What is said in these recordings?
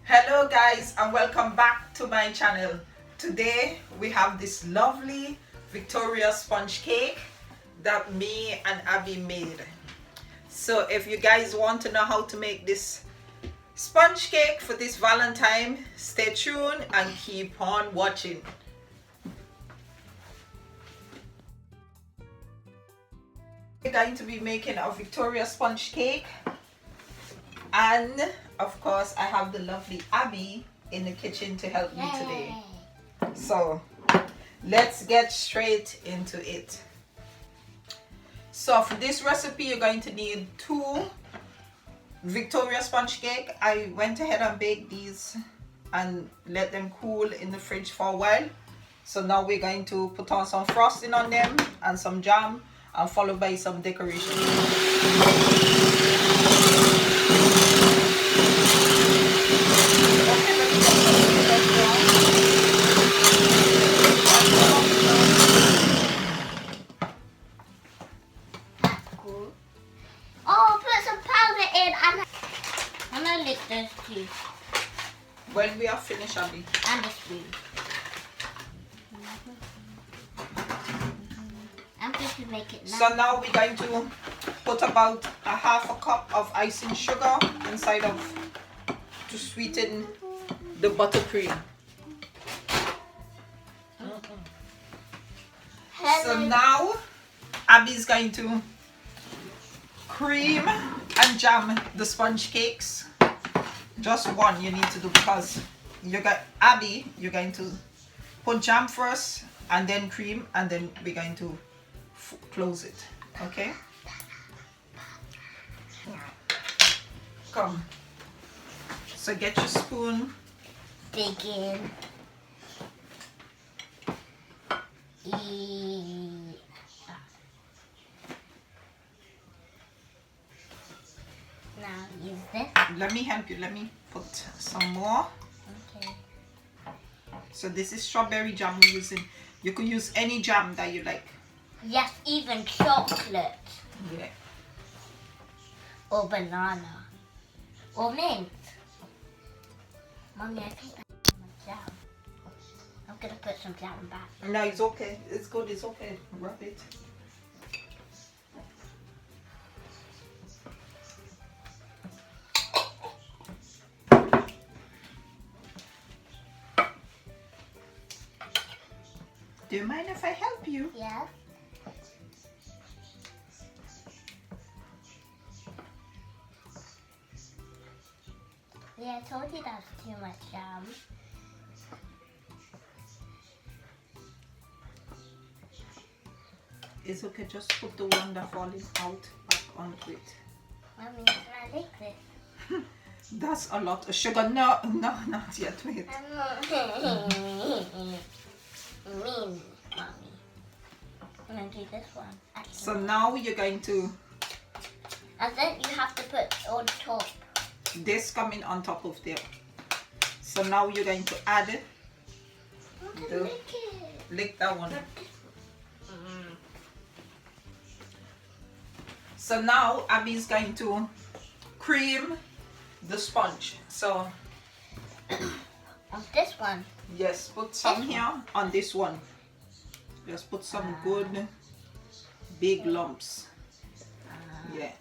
Hello guys and welcome back to my channel. Today we have this lovely Victoria sponge cake that me and Abby made. So if you guys want to know how to make this sponge cake for this Valentine, stay tuned and keep on watching. We're going to be making a Victoria sponge cake, and of course I have the lovely Abby in the kitchen to help me today. So let's get straight into it. So for this recipe you're going to need 2 Victoria sponge cake. I went ahead and baked these and let them cool in the fridge for a while. So now we're going to put on some frosting on them and some jam, and followed by some decoration. Oh, put some powder in and I'm gonna lick this too. When we are finished, Abby. And the spoon. I'm going to make it now. So now we're going to put about a half a cup of icing sugar inside of to sweeten the buttercream. So now Abby's going to cream and jam the sponge cakes. Just one you need to do, because you got Abby, you're going to put jam first and then cream, and then we're going to close it. Okay, come. So get your spoon. Dig in. Now use this. Let me help you. Let me put some more. Okay. So this is strawberry jam we're using. You could use any jam that you like. Yes, even chocolate. Yeah. Or banana. Or mint. Mommy, I think I need some jam. I'm gonna put some jam back. No, it's okay. It's good. It's okay. Rub it. Do you mind if I help you? Yeah. Yeah, I told you that's too much jam. It's okay. Just put the one that's falling out back onto it. Mommy, can I lick this? That's a lot of sugar. No, not yet. Wait. I'm not mean, Mommy. I'm gonna do this one. Actually. So now you're going to And then you have to put on top. this coming on top of there. So now you're going to add it. I'm gonna lick it. Lick that one. So now Abby's going to cream the sponge. So On this one. yes, put some here on this one. Just put some good big lumps. Yeah.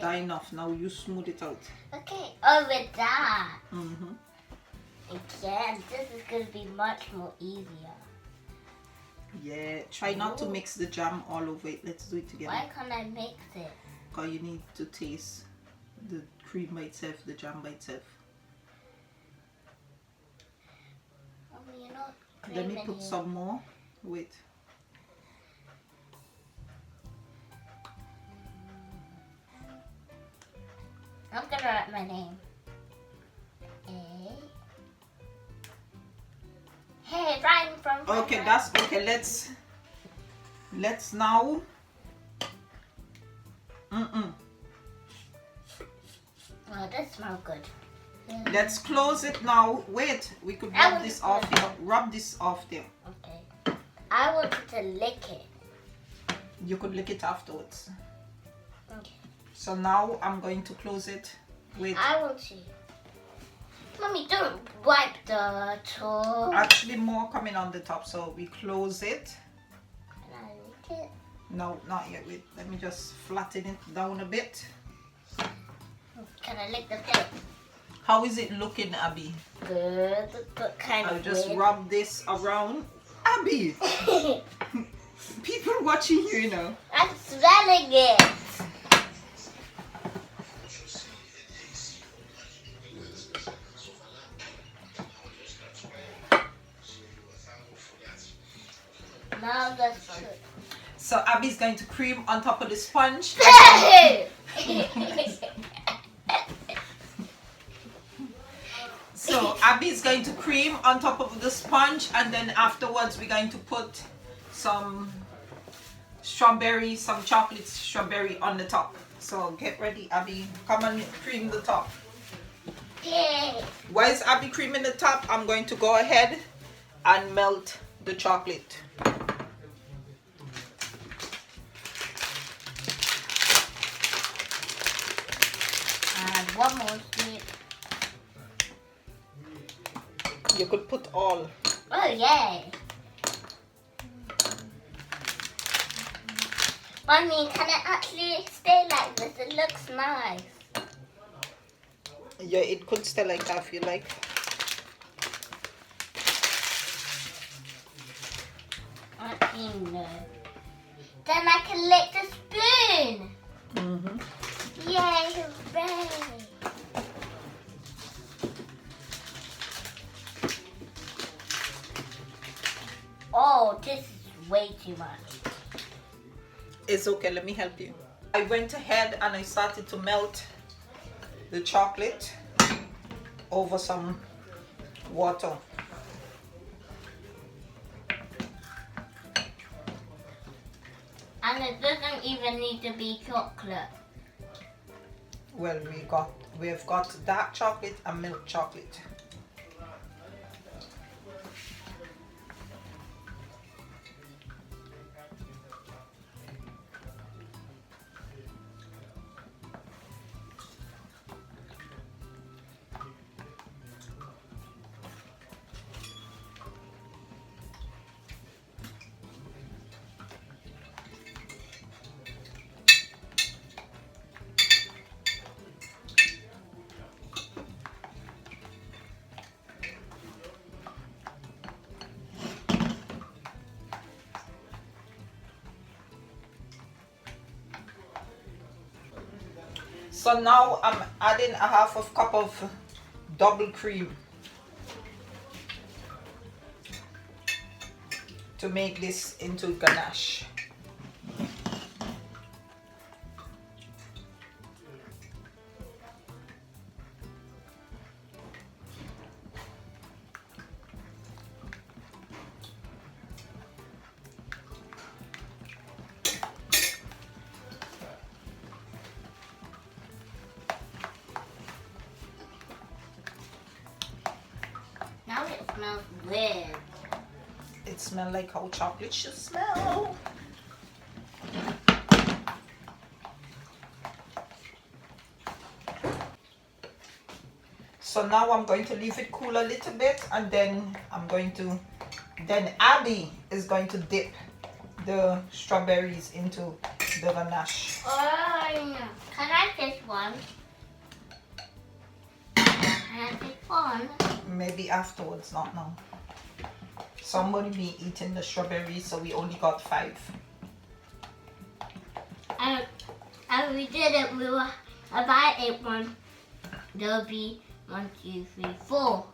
That enough. Now you smooth it out. Okay, over that. Mm-hmm. Again, this is gonna be much more easier. Yeah. Try not to mix the jam all over it. Let's do it together. Why can't I mix it? Because you need to taste the cream by itself, the jam by itself. Mommy, you're not Let me creaming put it. some more. Wait. I'm gonna write my name. Hey, Ryan from. Okay, that's okay. Let's now. Oh, that smells good. Let's close it now. Wait, we could rub this off here. Rub this off there. Okay. I wanted to lick it. You could lick it afterwards. Okay. So now I'm going to close it with. I want to. Mommy, don't wipe the top. Actually, more coming on the top, so we close it. Can I lick it? No, not yet. Wait, let me just flatten it down a bit. Can I lick the tip? How is it looking, Abby? Good, but kind I'll of just weird. rub this around. Abby! People watching you, you know. I'm smelling it. Now that's good. So Abby's going to cream on top of the sponge. So Abby's going to cream on top of the sponge, and then afterwards we're going to put some strawberry, some chocolate strawberry on the top. So get ready, Abby. Come and cream the top. While is Abby creaming the top, I'm going to go ahead and melt the chocolate. And one more sweet. You could put all. Oh yay! Mommy, can it actually stay like this? It looks nice. Yeah, it could stay like that if you like. Actually, no. Then I can lick the spoon. Yay, hooray! Oh, this is way too much. It's okay, let me help you. I went ahead and I started to melt the chocolate over some water. And it doesn't even need to be chocolate. Well, we've got dark chocolate and milk chocolate. So now I'm adding a half of cup of double cream to make this into ganache. Now it smells weird. It smells like how chocolate should smell. So now I'm going to leave it cool a little bit, and then Abby is going to dip the strawberries into the ganache. Oh, can I taste one? Can I taste one? Maybe afterwards, not now. Somebody be eating the strawberries, so we only got 5. And we didn't. We were. If I ate one, there'll be 1, 2, 3, 4.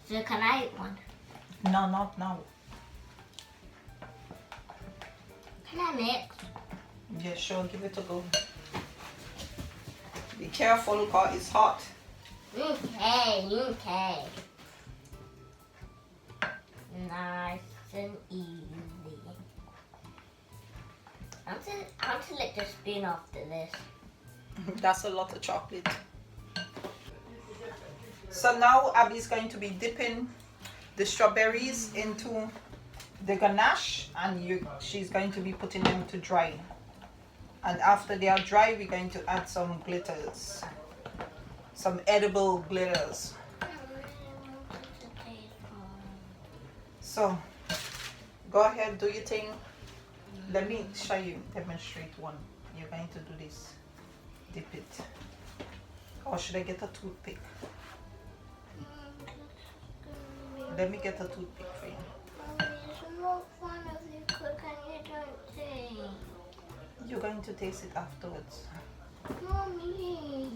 So can I eat one? No, not now. Can I mix? Yeah, sure, give it a go. Be careful, because it's hot. Okay, okay. Nice and easy. I'm to lick the spoon after this. That's a lot of chocolate. So now Abby's going to be dipping the strawberries into the ganache, and she's going to be putting them to dry. And after they are dry, we're going to add some glitters. some edible glitters. So go ahead, do your thing. Let me show you, demonstrate one. You're going to do this. Dip it. Or should I get a toothpick? Let me get a toothpick for you. It's not fun if you cook and you don't taste. You're going to taste it afterwards. Mommy.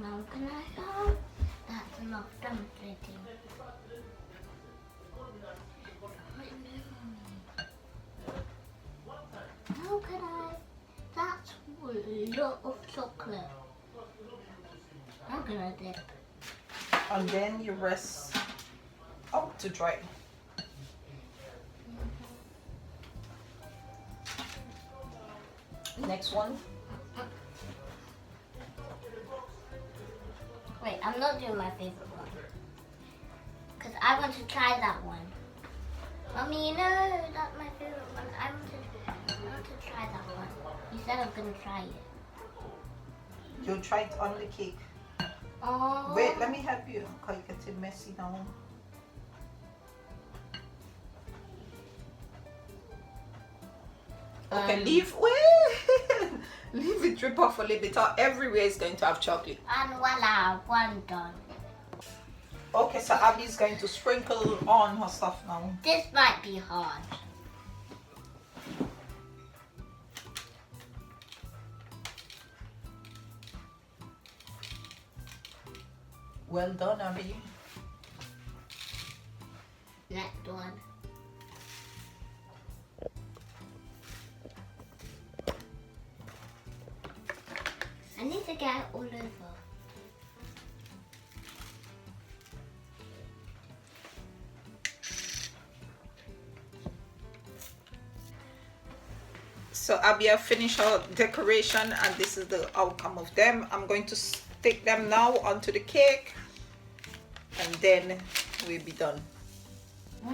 Now can I help? That's enough demonstrating. How can I? That's a lot of chocolate. I'm gonna dip. And then you rest out to dry. Next one. Wait, I'm not doing my favorite one. Because I want to try that one. Mommy, no, that's my favorite one. I want to try that one. You said I'm going to try it. You'll try it on the cake. Oh. Wait, let me help you. Because you get it messy now. Okay, leave it drip off a little bit. Everywhere is going to have chocolate. And voila, one done. Okay, so Abby's going to sprinkle on her stuff now. This might be hard. Well done, Abby. Next one. I need to get it all over. So Abby have finished her decoration and this is the outcome of them. I'm going to stick them now onto the cake and then we'll be done.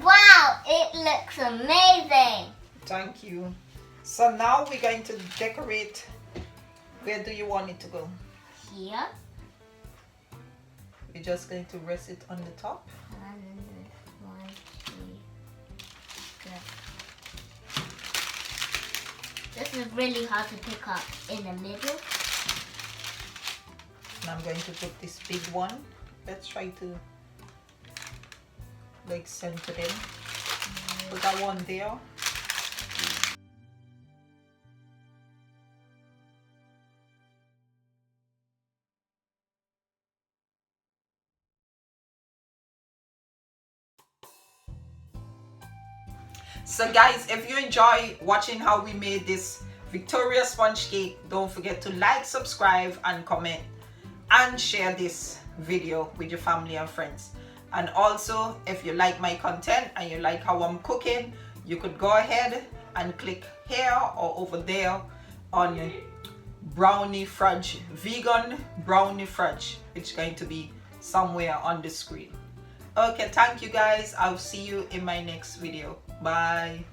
Wow, it looks amazing. Thank you. So now we're going to decorate. Where do you want it to go? Here. We're just going to rest it on the top. And 1, 2, 3. This is really hard to pick up in the middle. And I'm going to put this big one. Let's try to like center them. Put that one there. So guys, if you enjoy watching how we made this Victoria sponge cake, don't forget to like, subscribe and comment and share this video with your family and friends. And also, if you like my content and you like how I'm cooking, you could go ahead and click here or over there on brownie fudge, vegan brownie fudge, which is going to be somewhere on the screen. Okay, thank you guys. I'll see you in my next video. Bye.